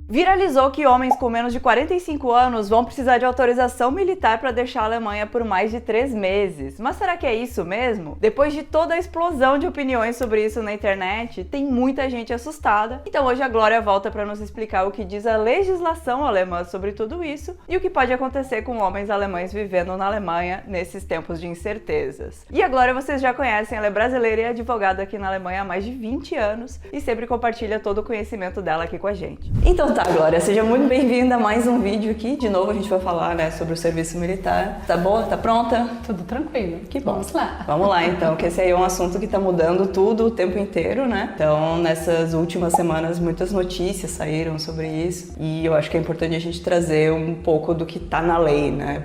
Viralizou que homens com menos de 45 anos vão precisar de autorização militar para deixar a Alemanha por mais de 3 meses. Mas será que é isso mesmo? Depois de toda a explosão de opiniões sobre isso na internet, tem muita gente assustada. Então hoje a Glória volta para nos explicar o que diz a legislação alemã sobre tudo isso e o que pode acontecer com homens alemães vivendo na Alemanha nesses tempos de incertezas. E a Glória vocês já conhecem, ela é brasileira e advogada aqui na Alemanha há mais de 20 anos e sempre compartilha todo o conhecimento dela aqui com a gente. Então tá, Glória, seja muito bem-vinda a mais um vídeo aqui. De novo a gente vai falar, sobre o serviço militar. Tá boa? Tá pronta? Tudo tranquilo. Que bom. Vamos lá. Vamos lá então, que esse aí é um assunto que tá mudando tudo o tempo inteiro, né? Então, nessas últimas semanas, muitas notícias saíram sobre isso e eu acho que é importante a gente trazer um pouco do que tá na lei, né?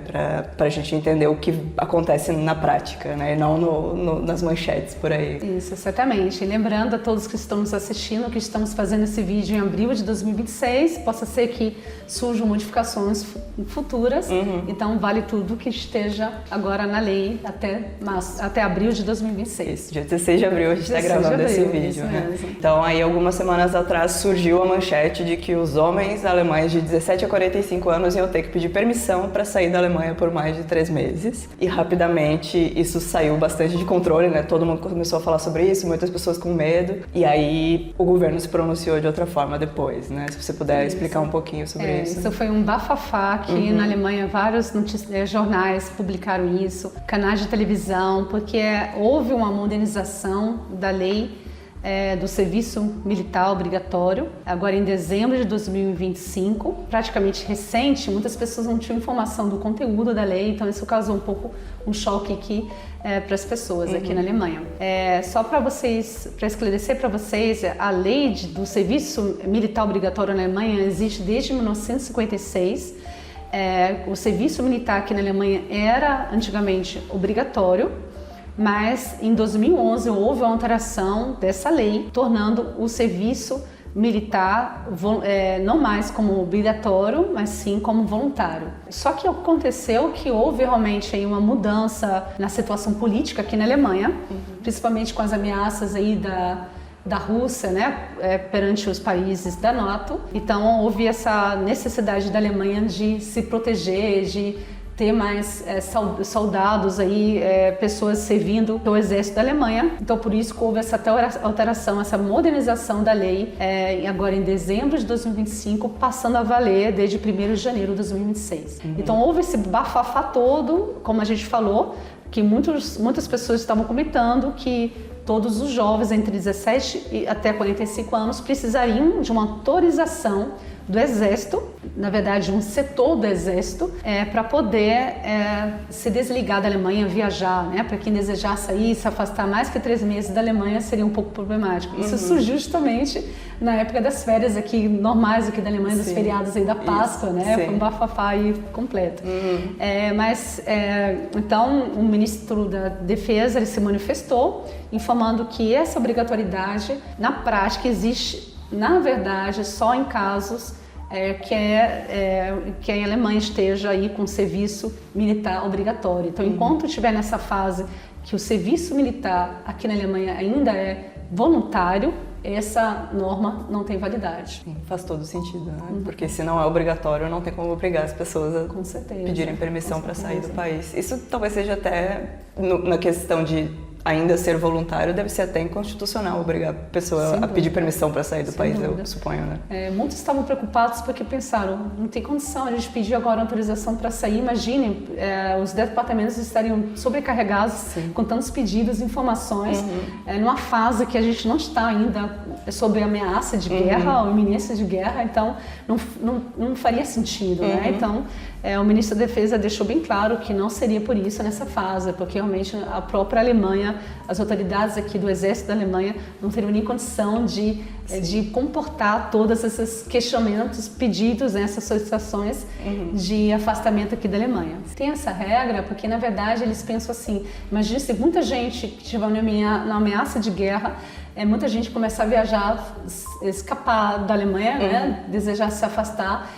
Pra gente entender o que acontece na prática, né? E não nas manchetes por aí. Isso, exatamente. E lembrando a todos que estão nos assistindo que estamos fazendo esse vídeo em abril de 2026, possa ser que surjam modificações futuras, então vale tudo que esteja agora na lei até abril de 2026. Isso, dia 16 de abril a gente está gravando esse vídeo, né? Mesmo. Então aí algumas semanas atrás surgiu a manchete de que os homens alemães de 17 a 45 anos iam ter que pedir permissão para sair da Alemanha por mais de 3 meses e rapidamente isso saiu bastante de controle, né? Todo mundo começou a falar sobre isso, muitas pessoas com medo e aí o governo se pronunciou de outra forma depois, né? Se você puder explicar um pouquinho sobre isso. Isso foi um bafafá que na Alemanha vários jornais publicaram isso, canais de televisão, porque houve uma modernização da lei do serviço militar obrigatório, agora em dezembro de 2025, praticamente recente. Muitas pessoas não tinham informação do conteúdo da lei, então isso causou um pouco um choque aqui para as pessoas aqui na Alemanha. Só para esclarecer para vocês, a lei do serviço militar obrigatório na Alemanha existe desde 1956. O serviço militar aqui na Alemanha era antigamente obrigatório, mas em 2011 houve uma alteração dessa lei, tornando o serviço militar não mais como obrigatório, mas sim como voluntário. Só que aconteceu que houve realmente aí uma mudança na situação política aqui na Alemanha, principalmente com as ameaças aí da Rússia, né, perante os países da NATO. Então houve essa necessidade da Alemanha de se proteger, de ter mais soldados aí, pessoas servindo no exército da Alemanha. Então por isso que houve essa alteração, essa modernização da lei, agora em dezembro de 2025, passando a valer desde 1º de janeiro de 2026. Então houve esse bafafá todo, como a gente falou, que muitas pessoas estavam comentando que todos os jovens entre 17 e até 45 anos precisariam de uma autorização do Exército, na verdade um setor do Exército, para poder se desligar da Alemanha, viajar, né? Para quem desejar sair, se afastar mais que 3 meses da Alemanha seria um pouco problemático. Isso surgiu justamente na época das férias aqui, normais aqui da Alemanha, dos feriados aí da Páscoa, né? Foi um bafafá aí completo. Então o ministro da Defesa ele se manifestou informando que essa obrigatoriedade na prática existe, na verdade, só em casos que a Alemanha esteja aí com serviço militar obrigatório. Então, enquanto estiver nessa fase que o serviço militar aqui na Alemanha ainda é voluntário, essa norma não tem validade. Sim, faz todo sentido, né? Porque se não é obrigatório, não tem como obrigar as pessoas a pedirem permissão para sair do país. Isso talvez seja até, na questão de ainda ser voluntário, deve ser até inconstitucional obrigar a pessoa a pedir permissão para sair do país, eu suponho, né? Muitos estavam preocupados porque pensaram, não tem condição a gente pedir agora autorização para sair. Imagine, os departamentos estariam sobrecarregados com tantos pedidos, informações, numa fase que a gente não está ainda sobre ameaça de guerra ou iminência de guerra, então não faria sentido, né? Então, o ministro da Defesa deixou bem claro que não seria por isso nessa fase, porque realmente a própria Alemanha, as autoridades aqui do Exército da Alemanha não teriam nem condição de comportar todos esses questionamentos, pedidos, essas solicitações de afastamento aqui da Alemanha. Tem essa regra porque, na verdade, eles pensam assim, imagina se muita gente que estiver na ameaça de guerra, muita gente começar a viajar, escapar da Alemanha, né, desejar se afastar,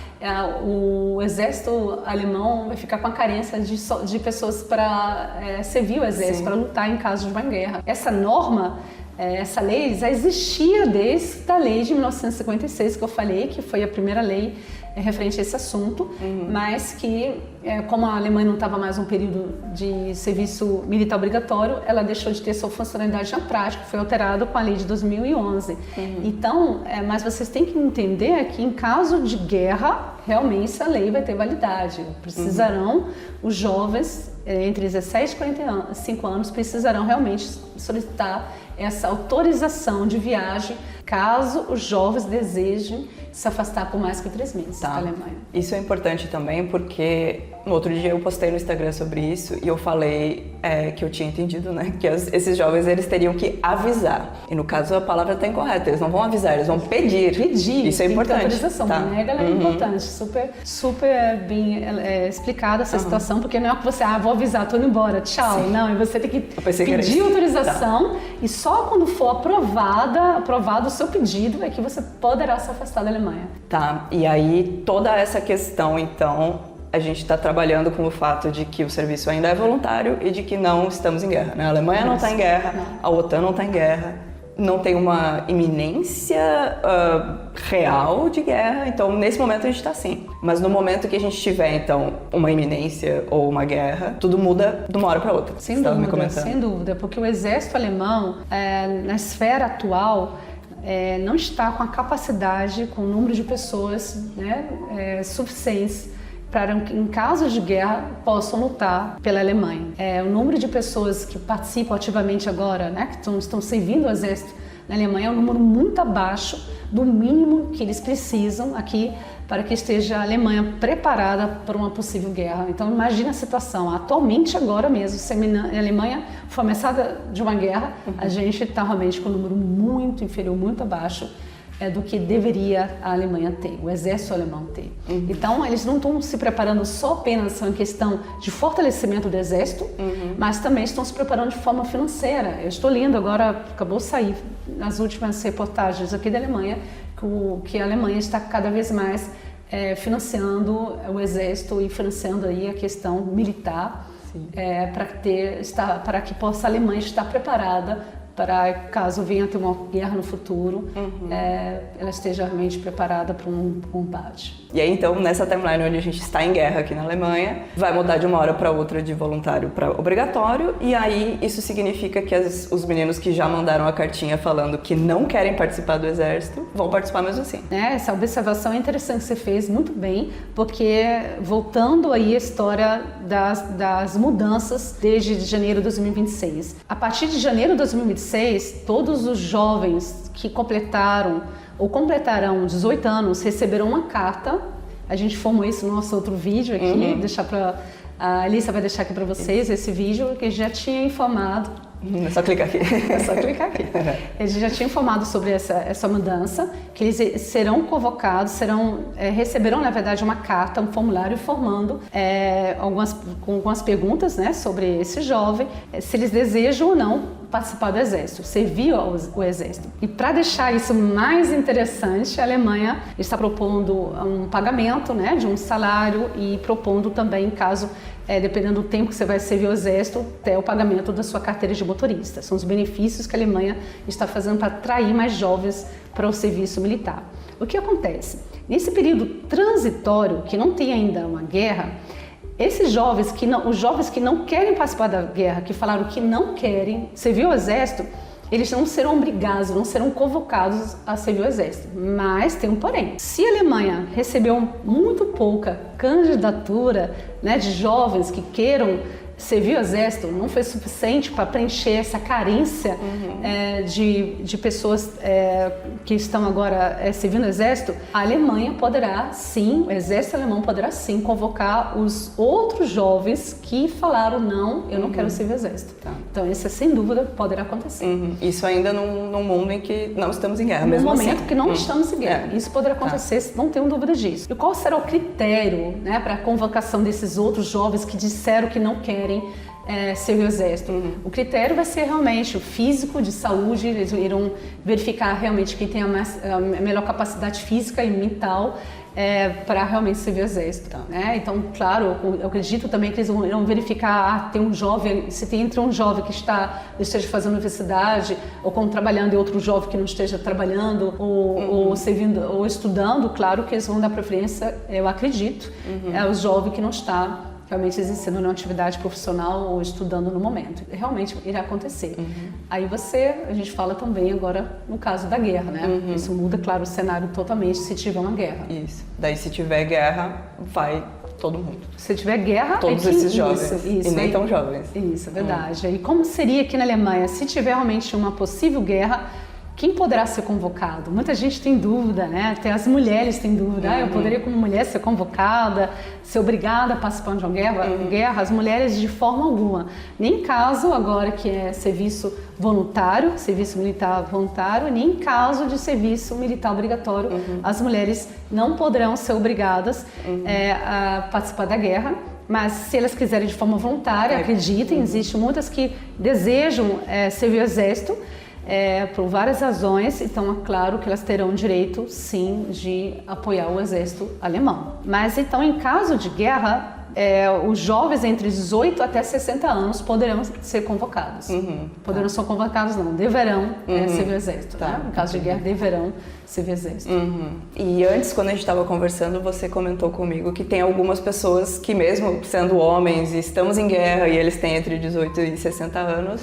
o exército alemão vai ficar com a carência de pessoas para servir o exército, para lutar em caso de uma guerra. Essa norma Essa lei já existia desde a lei de 1956, que eu falei, que foi a primeira lei referente a esse assunto, mas que, como a Alemanha não estava mais um período de serviço militar obrigatório, ela deixou de ter sua funcionalidade na prática, foi alterado com a lei de 2011. Então, mas vocês têm que entender que em caso de guerra, realmente essa lei vai ter validade. Precisarão, os jovens entre 17 e 45 anos, precisarão realmente solicitar essa autorização de viagem caso os jovens desejem se afastar por mais que 3 meses da Alemanha. Isso é importante também porque no outro dia eu postei no Instagram sobre isso e eu falei que eu tinha entendido, né, que esses jovens eles teriam que avisar. E no caso a palavra está incorreta, eles não vão avisar, eles vão pedir. Isso é importante. Autorização, né, galera? É importante, super bem explicada essa situação, porque não é que você, vou avisar, tô indo embora, tchau. Sim. Não, e você tem que pedir autorização e só quando for aprovado o seu pedido é que você poderá se afastar da Alemanha. Tá, e aí toda essa questão, então, a gente está trabalhando com o fato de que o serviço ainda é voluntário e de que não estamos em guerra, né? A Alemanha não está em guerra, a OTAN não está em guerra, não tem uma iminência real de guerra, então nesse momento a gente está assim. Mas no momento que a gente tiver, então, uma iminência ou uma guerra, tudo muda de uma hora para outra. Sem dúvida, porque o exército alemão, na esfera atual, não está com a capacidade, com o número de pessoas, né, suficientes para, em caso de guerra, possam lutar pela Alemanha. O número de pessoas que participam ativamente agora, né, que estão servindo o exército na Alemanha, é um número muito abaixo do mínimo que eles precisam aqui para que esteja a Alemanha preparada para uma possível guerra. Então imagina a situação, atualmente agora mesmo, se a Alemanha for ameaçada de uma guerra, a gente está realmente com um número muito inferior, muito abaixo do que deveria a Alemanha ter, o exército alemão ter. Então eles não estão se preparando só apenas em questão de fortalecimento do exército, mas também estão se preparando de forma financeira. Eu estou lendo agora, acabou de sair nas últimas reportagens aqui da Alemanha, que a Alemanha está cada vez mais financiando o exército e financiando aí a questão militar, para que possa a Alemanha estar preparada para caso venha ter uma guerra no futuro, ela esteja realmente preparada para um combate. E aí então, nessa timeline onde a gente está em guerra aqui na Alemanha, vai mudar de uma hora para outra de voluntário para obrigatório, e aí isso significa que os meninos que já mandaram a cartinha falando que não querem participar do exército, vão participar mesmo assim. Essa observação é interessante que você fez, muito bem, porque voltando aí a história das mudanças desde janeiro de 2026. A partir de janeiro de 2026, todos os jovens que completaram ou completarão 18 anos receberão uma carta. A gente formou isso no nosso outro vídeo aqui, a Alissa vai deixar aqui para vocês esse vídeo que já tinha informado. É só clicar aqui. É só clicar aqui. Ele já tinha informado sobre essa mudança, que eles serão convocados, receberão, na verdade, uma carta, um formulário informando com algumas perguntas, né, sobre esse jovem, se eles desejam ou não participar do exército, servir o exército. E para deixar isso mais interessante, a Alemanha está propondo um pagamento, né, de um salário e propondo também, caso dependendo do tempo que você vai servir o exército, até o pagamento da sua carteira de motorista. São os benefícios que a Alemanha está fazendo para atrair mais jovens para o serviço militar. O que acontece? Nesse período transitório, que não tem ainda uma guerra, os jovens que não querem participar da guerra, que falaram que não querem servir o exército, eles não serão obrigados, não serão convocados a servir o exército. Mas tem um porém. Se a Alemanha recebeu muito pouca candidatura, né, de jovens que queiram servir o exército, não foi suficiente para preencher essa carência de pessoas que estão agora servindo o exército, a Alemanha poderá sim, o exército alemão poderá sim convocar os outros jovens que falaram não, eu não quero servir o exército. Então isso sem dúvida poderá acontecer. Isso ainda num mundo em que não estamos em guerra, mesmo assim. No momento que não estamos em guerra. Isso poderá acontecer, não tenho dúvida disso. E qual será o critério, né, para a convocação desses outros jovens que disseram que não querem servir o exército? O critério vai ser realmente o físico, de saúde, eles irão verificar realmente quem tem a melhor capacidade física e mental para realmente servir o exército. Né? Então, claro, eu acredito também que eles vão verificar, tem um jovem, se tem entre um jovem que esteja fazendo universidade, ou trabalhando e outro jovem que não esteja trabalhando, ou servindo, ou estudando, claro que eles vão dar preferência, eu acredito, aos jovens que não está realmente exercendo uma atividade profissional ou estudando no momento. Realmente irá acontecer. Aí a gente fala também agora no caso da guerra, né? Isso muda, claro, o cenário totalmente se tiver uma guerra. Isso. Daí se tiver guerra, vai todo mundo. Se tiver guerra, todos esses jovens. Isso, e nem tão jovens. Isso, é verdade. E como seria aqui na Alemanha, se tiver realmente uma possível guerra, quem poderá ser convocado? Muita gente tem dúvida, né? Até as mulheres têm dúvida. Eu poderia, como mulher, ser convocada, ser obrigada a participar de uma guerra? As mulheres, de forma alguma. Nem em caso, agora que é serviço voluntário, serviço militar voluntário, nem em caso de serviço militar obrigatório, as mulheres não poderão ser obrigadas a participar da guerra. Mas se elas quiserem de forma voluntária, acreditem, existem muitas que desejam servir o exército, por várias razões, então é claro que elas terão direito, sim, de apoiar o exército alemão. Mas então, em caso de guerra, os jovens entre 18 até 60 anos poderão ser convocados. Poderão ser convocados, não, deverão servir o exército. Né? Em caso de guerra, deverão servir o exército. E antes, quando a gente estava conversando, você comentou comigo que tem algumas pessoas que, mesmo sendo homens e estamos em guerra e eles têm entre 18 e 60 anos,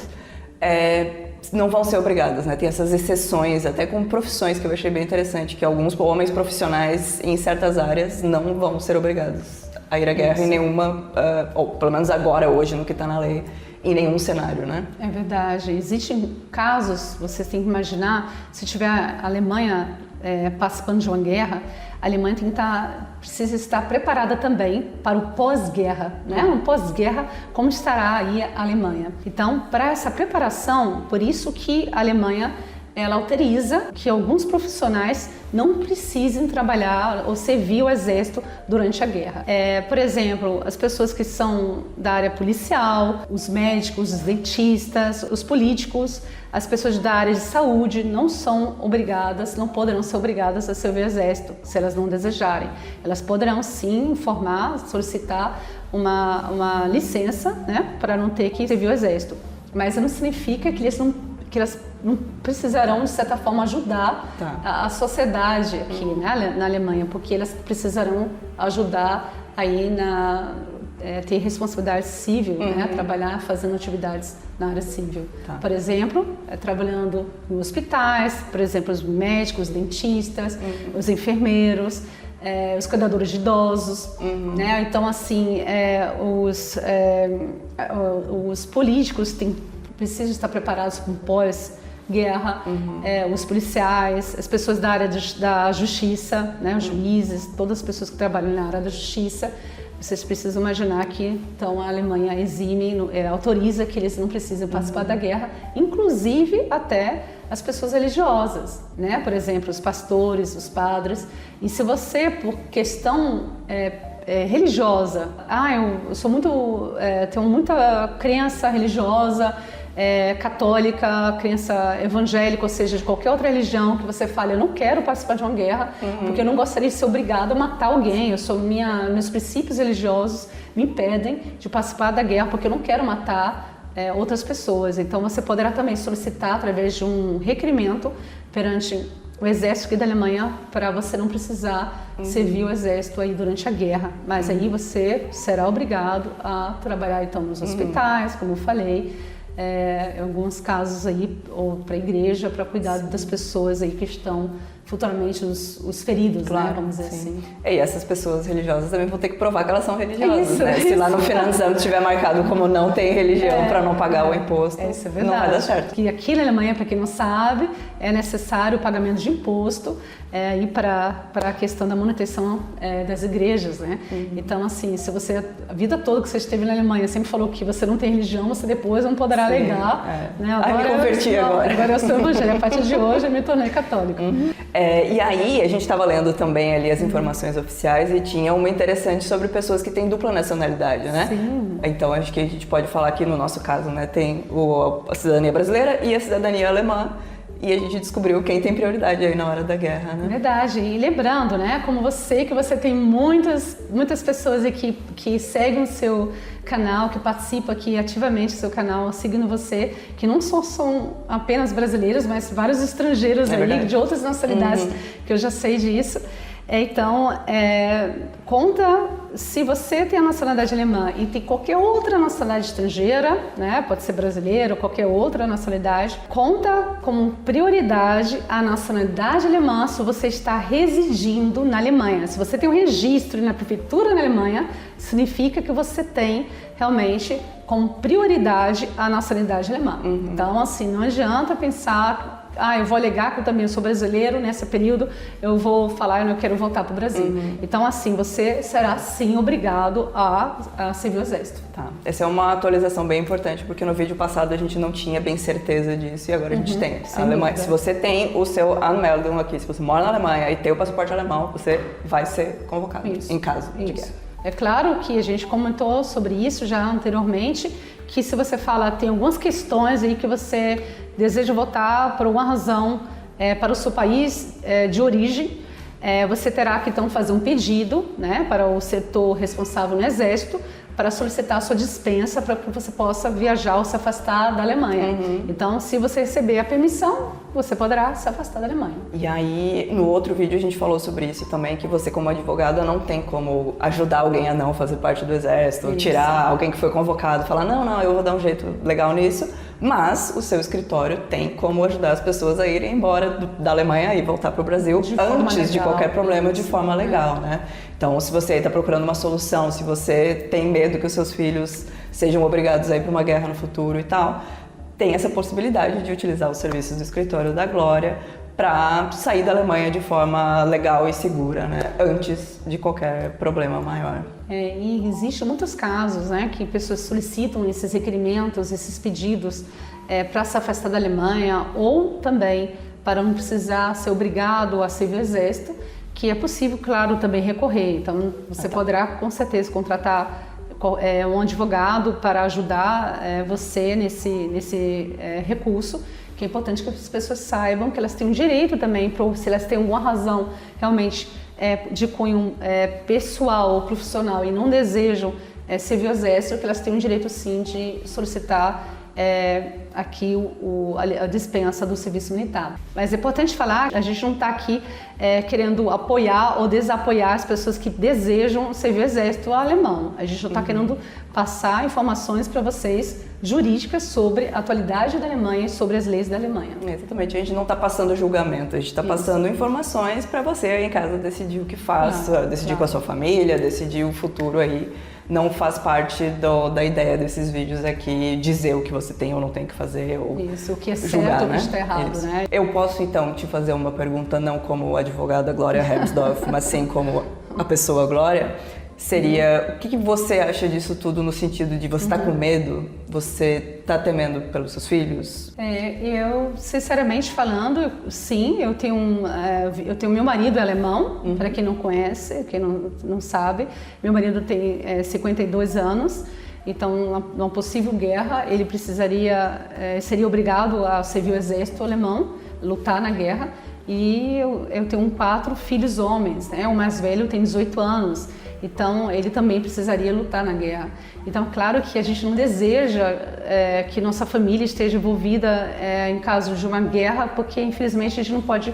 não vão ser obrigadas, né? Tem essas exceções, até com profissões que eu achei bem interessante, que alguns homens profissionais em certas áreas não vão ser obrigados a ir à guerra em nenhuma, ou pelo menos agora, hoje, no que está na lei, em nenhum cenário, né? É verdade. Existem casos, vocês têm que imaginar, se tiver a Alemanha participando de uma guerra, a Alemanha precisa estar preparada também para o pós-guerra, né? Um pós-guerra, como estará aí a Alemanha. Então, para essa preparação, por isso que a Alemanha ela autoriza que alguns profissionais não precisem trabalhar ou servir o exército durante a guerra. Por exemplo, as pessoas que são da área policial, os médicos, os dentistas, os políticos, as pessoas da área de saúde não são obrigadas, não poderão ser obrigadas a servir o exército, se elas não desejarem. Elas poderão sim informar, solicitar uma licença, né, para não ter que servir o exército. Mas não significa que elas não precisarão, de certa forma, ajudar a sociedade aqui, né, na Alemanha, porque elas precisarão ajudar aí ter responsabilidade civil, né, trabalhar fazendo atividades na área civil. Por exemplo, trabalhando em hospitais, por exemplo, os médicos, os dentistas, os enfermeiros, os cuidadores de idosos, né? Então, assim, os políticos precisam estar preparados com pós-guerra, os policiais, as pessoas da área da justiça, né, os juízes, todas as pessoas que trabalham na área da justiça. Vocês precisam imaginar que então a Alemanha autoriza que eles não precisam participar da guerra, inclusive até as pessoas religiosas, né? Por exemplo, os pastores, os padres. E se você, por questão religiosa, eu sou tenho muita crença religiosa, católica, crença evangélica, ou seja, de qualquer outra religião, que você fala, eu não quero participar de uma guerra, porque eu não gostaria de ser obrigada a matar alguém, meus princípios religiosos me impedem de participar da guerra, porque eu não quero matar outras pessoas. Então você poderá também solicitar através de um requerimento perante o exército aqui da Alemanha para você não precisar servir o exército aí durante a guerra, mas aí você será obrigado a trabalhar então nos hospitais, como eu falei, em alguns casos aí, ou para a igreja, para cuidar das pessoas aí que estão futuramente os feridos, claro, né? Vamos dizer assim. E essas pessoas religiosas também vão ter que provar que elas são religiosas, né? Se lá no final do ano estiver marcado como não tem religião para não pagar o imposto, isso é verdade. Não vai dar certo. Que aqui na Alemanha, para quem não sabe, é necessário o pagamento de imposto e para a questão da manutenção das igrejas, né? Então, assim, se você, a vida toda que você esteve na Alemanha, sempre falou que você não tem religião, você depois não poderá alegar. Né? Agora me converti agora. Agora eu sou evangélica. A partir de hoje eu me tornei católica. E aí, a gente estava lendo também ali as informações oficiais e tinha uma interessante sobre pessoas que têm dupla nacionalidade, né? Sim. Então, acho que a gente pode falar aqui no nosso caso, né? Tem a cidadania brasileira e a cidadania alemã. e a gente descobriu quem tem prioridade aí na hora da guerra, né? Verdade. E lembrando, né, como você, que você tem muitas pessoas aqui que seguem o seu canal, que participam aqui ativamente do seu canal, seguindo você, que não são apenas brasileiros, mas vários estrangeiros aí, de outras nacionalidades, que eu já sei disso. Então, conta, se você tem a nacionalidade alemã e tem qualquer outra nacionalidade estrangeira, né, pode ser brasileiro ou qualquer outra nacionalidade, conta como prioridade a nacionalidade alemã se você está residindo na Alemanha. Se você tem um registro na prefeitura na Alemanha, significa que você tem realmente como prioridade a nacionalidade alemã. Então, assim, não adianta pensar... eu vou alegar que eu também sou brasileiro, nesse período eu vou falar que eu quero voltar para o Brasil. Então, assim, você será sim obrigado a servir o exército. Tá. Essa é uma atualização bem importante, porque no vídeo passado a gente não tinha bem certeza disso e agora a gente tem. A Alemanha, se você tem o seu Anmeldung aqui, se você mora na Alemanha e tem o passaporte alemão, você vai ser convocado em caso de guerra. É claro que a gente comentou sobre isso já anteriormente, que se você fala, tem algumas questões aí que você deseja voltar por alguma razão para o seu país de origem, você terá que então fazer um pedido, né, para o setor responsável no Exército para solicitar a sua dispensa para que você possa viajar ou se afastar da Alemanha. Então, se você receber a permissão, você poderá se afastar da Alemanha. E aí, no outro vídeo a gente falou sobre isso também, que você como advogada não tem como ajudar alguém a não fazer parte do exército, tirar alguém que foi convocado, falar, não, eu vou dar um jeito legal nisso, mas o seu escritório tem como ajudar as pessoas a irem embora da Alemanha e voltar para o Brasil antes de qualquer problema, de forma legal, né? Então, se você está procurando uma solução, se você tem medo que os seus filhos sejam obrigados a ir para uma guerra no futuro e tal, tem essa possibilidade de utilizar os serviços do escritório da Glória para sair da Alemanha de forma legal e segura, né? Antes de qualquer problema maior. E existem muitos casos, né, que pessoas solicitam esses requerimentos, esses pedidos para se afastar da Alemanha ou também para não precisar ser obrigado a servir o exército, que é possível, claro, também recorrer. Então, você poderá, com certeza, contratar um advogado para ajudar você nesse recurso, que é importante que as pessoas saibam que elas têm um direito também, se elas têm alguma razão realmente de cunho pessoal ou profissional e não desejam servir o exército, que elas têm um direito sim de solicitar aqui a dispensa do serviço militar. Mas é importante falar, a gente não está aqui querendo apoiar ou desapoiar as pessoas que desejam servir o exército alemão. A gente não está querendo passar informações para vocês jurídicas sobre a atualidade da Alemanha e sobre as leis da Alemanha. Exatamente, a gente não está passando julgamento, a gente está passando informações para você aí em casa decidir o que faça, decidir com a sua família, decidir o futuro aí. Não faz parte da ideia desses vídeos aqui dizer o que você tem ou não tem que fazer ou o que é julgar, certo ou o que está errado, né? Eu posso então te fazer uma pergunta não como advogada Glória Hermsdorf, mas sim como a pessoa Glória. Seria, o que você acha disso tudo no sentido de você tá com medo? Você tá temendo pelos seus filhos? Eu, sinceramente falando, sim, eu tenho meu marido é alemão, para quem não conhece, quem não sabe. Meu marido tem 52 anos, então numa possível guerra ele seria obrigado a servir o exército alemão, lutar na guerra. E eu tenho 4 filhos homens, né? O mais velho tem 18 anos. Então, ele também precisaria lutar na guerra. Então, claro que a gente não deseja que nossa família esteja envolvida em caso de uma guerra, porque, infelizmente, a gente não pode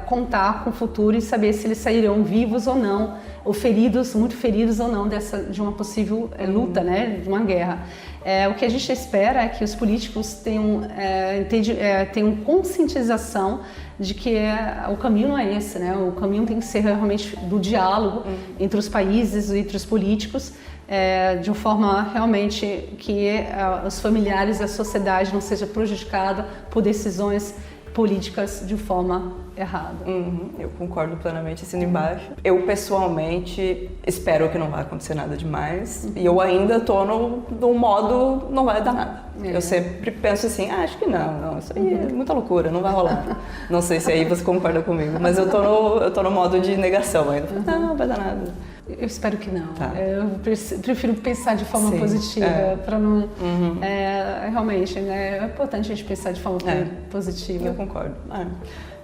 contar com o futuro e saber se eles sairão vivos ou não, ou feridos, muito feridos ou não, de uma possível luta, né, de uma guerra. O que a gente espera é que os políticos tenham conscientização de que o caminho não é esse, né? O caminho tem que ser realmente do diálogo entre os países, entre os políticos, de uma forma realmente que os familiares e a sociedade não seja prejudicada por decisões políticas de forma errada. Eu concordo plenamente, assino embaixo. Eu, pessoalmente, espero que não vai acontecer nada demais. E eu ainda tô no modo não vai dar nada. Eu sempre penso assim, acho que não, isso aí é muita loucura, não vai rolar. Não sei se aí você concorda comigo, mas eu tô no modo de negação ainda. Não vai dar nada. Eu espero que não. Tá. Eu prefiro pensar de forma positiva, para não... realmente, né, é importante a gente pensar de forma positiva. Eu concordo.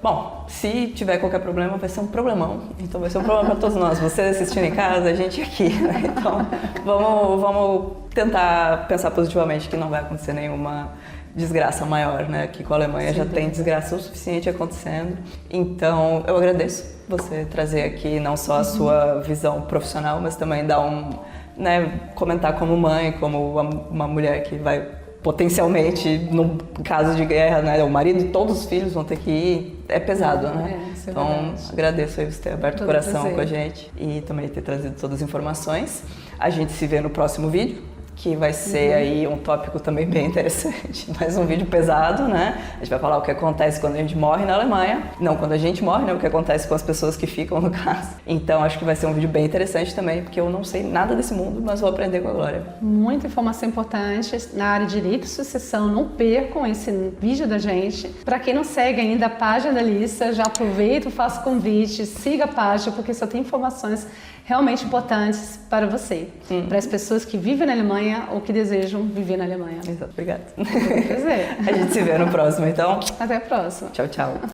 Bom, se tiver qualquer problema, vai ser um problemão. Então vai ser um problema para todos nós. Vocês assistindo em casa, a gente aqui. Né? Então vamos tentar pensar positivamente que não vai acontecer nenhuma desgraça maior, né? Aqui com a Alemanha já tem desgraça o suficiente acontecendo. Então eu agradeço você trazer aqui não só a sua visão profissional, mas também dar comentar como mãe, como uma mulher que vai potencialmente, no caso de guerra, né, o marido e todos os filhos vão ter que ir, é pesado, né? Então, agradeço aí você ter aberto o coração com a gente e também ter trazido todas as informações. A gente se vê no próximo vídeo, que vai ser aí um tópico também bem interessante, mais um vídeo pesado, né? A gente vai falar o que acontece quando a gente morre na Alemanha, não quando a gente morre, né? O que acontece com as pessoas que ficam no caso. Então acho que vai ser um vídeo bem interessante também, porque eu não sei nada desse mundo, mas vou aprender com a Glória. Muita informação importante na área de direito e sucessão, não percam esse vídeo da gente. Para quem não segue ainda a página da Alissa, já aproveita, faça o convite, siga a página, porque só tem informações realmente importantes para você, para as pessoas que vivem na Alemanha ou que desejam viver na Alemanha. Exato, obrigada. Foi um prazer. A gente se vê no próximo, então. Até a próxima. Tchau, tchau.